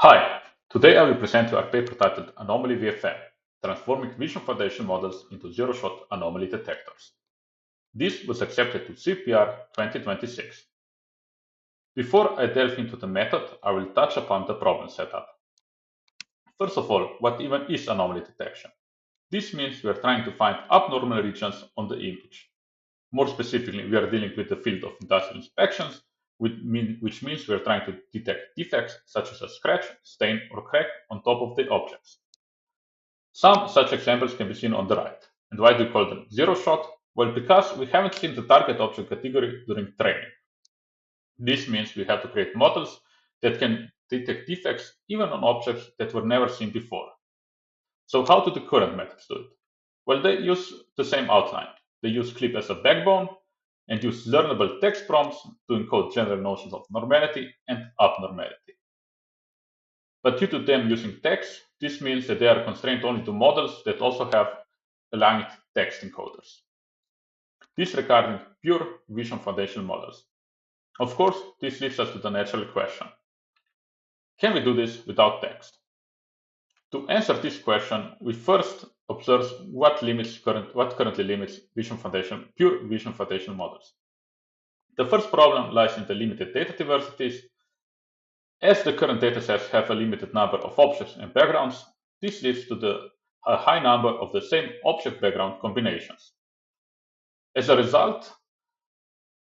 Hi, today I will present you a paper titled Anomaly VFM, Transforming Vision Foundation Models into Zero-Shot Anomaly Detectors. This was accepted to CPR 2026. Before I delve into the method, I will touch upon the problem setup. First of all, what even is anomaly detection? This means we are trying to find abnormal regions on the image. More specifically, we are dealing with the field of industrial inspections, which means we are trying to detect defects such as a scratch, stain, or crack on top of the objects. Some such examples can be seen on the right. And why do we call them zero shot? Well, because we haven't seen the target object category during training. This means we have to create models that can detect defects even on objects that were never seen before. So how do the current methods do it? Well, they use the same outline. They use CLIP as a backbone and use learnable text prompts to encode general notions of normality and abnormality. But due to them using text, this means that they are constrained only to models that also have aligned text encoders. This regarding pure vision foundation models. Of course, this leads us to the natural question. Can we do this without text? To answer this question, we first observe what currently limits pure vision foundation models. The first problem lies in the limited data diversities. As the current datasets have a limited number of objects and backgrounds, this leads to a high number of the same object background combinations. As a result,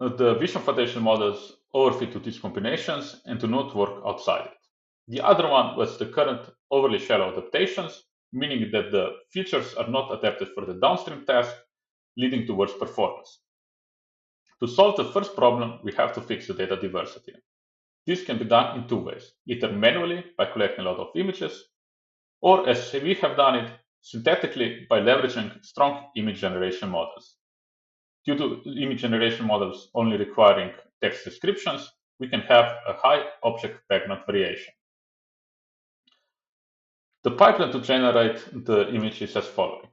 the vision foundation models overfit to these combinations and do not work outside it. The other one was the current overly shallow adaptations, meaning that the features are not adapted for the downstream task, leading to worse performance. To solve the first problem, we have to fix the data diversity. This can be done in two ways, either manually by collecting a lot of images, or as we have done it, synthetically by leveraging strong image generation models. Due to image generation models only requiring text descriptions, we can have a high object background variation. The pipeline to generate the image is as following.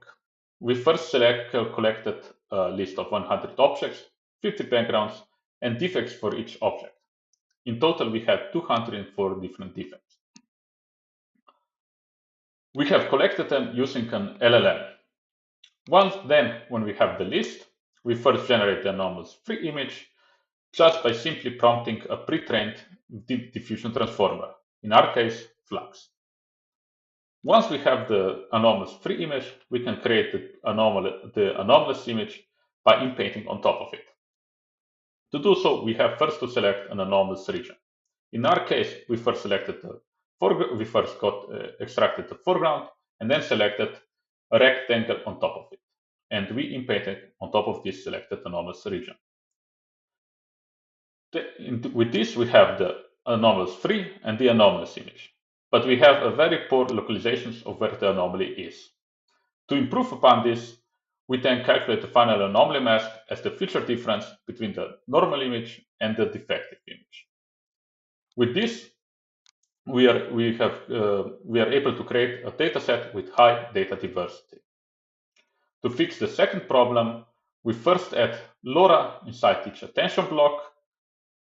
We first collected a list of 100 objects, 50 backgrounds, and defects for each object. In total, we had 204 different defects. We have collected them using an LLM. When we have the list, we first generate the anomalous free image just by simply prompting a pre-trained diffusion transformer, in our case, Flux. Once we have the anomalous free image, we can create the anomalous image by inpainting on top of it. To do so, we have first to select an anomalous region. In our case, we first extracted the foreground and then selected a rectangle on top of it. And we inpainted on top of this selected anomalous region. With this, we have the anomalous free and the anomalous image. But we have a very poor localizations of where the anomaly is. To improve upon this, we then calculate the final anomaly mask as the feature difference between the normal image and the defective image. With this, we are able to create a dataset with high data diversity. To fix the second problem, we first add LoRa inside each attention block,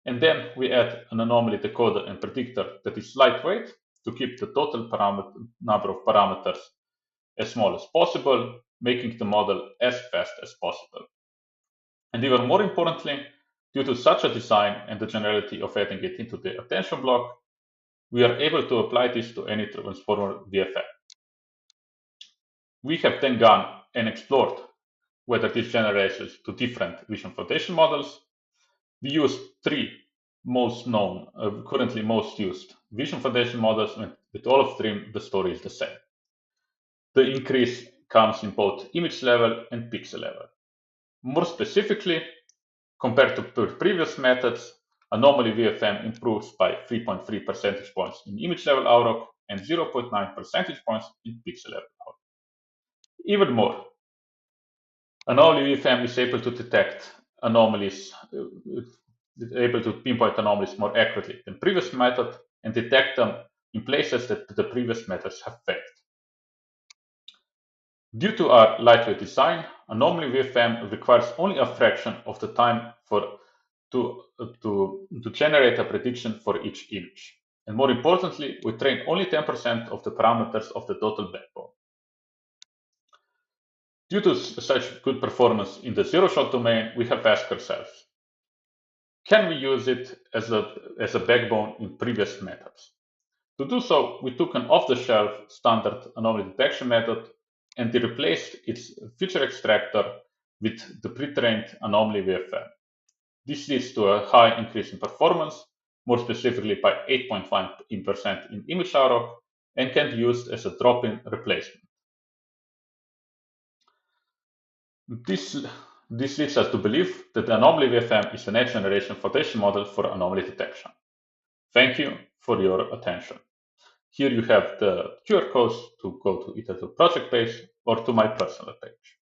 and then we add an anomaly decoder and predictor that is lightweight to keep the total number of parameters as small as possible, making the model as fast as possible. And even more importantly, due to such a design and the generality of adding it into the attention block, we are able to apply this to any transformer VFM. We have then gone and explored whether this generates to different vision foundation models. We used three most known, currently most used vision foundation models, and with all of them, the story is the same. The increase comes in both image level and pixel level. More specifically, compared to previous methods, Anomaly VFM improves by 3.3 percentage points in image level AUROC and 0.9 percentage points in pixel level AUROC. Even more, Anomaly VFM is able to detect anomalies, able to pinpoint anomalies more accurately than previous method and detect them in places that the previous methods have failed. Due to our lightweight design, Anomaly VFM requires only a fraction of the time to generate a prediction for each image. And more importantly, we train only 10% of the parameters of the total backbone. Due to such good performance in the zero-shot domain, we have asked ourselves, can we use it as a backbone in previous methods? To do so, we took an off-the-shelf standard anomaly detection method and replaced its feature extractor with the pre-trained Anomaly VFM. This leads to a high increase in performance, more specifically by 8.5% in image ROC, and can be used as a drop-in replacement. This leads us to believe that the Anomaly VFM is the next generation foundation model for anomaly detection. Thank you for your attention. Here you have the QR codes to go to either the project page or to my personal page.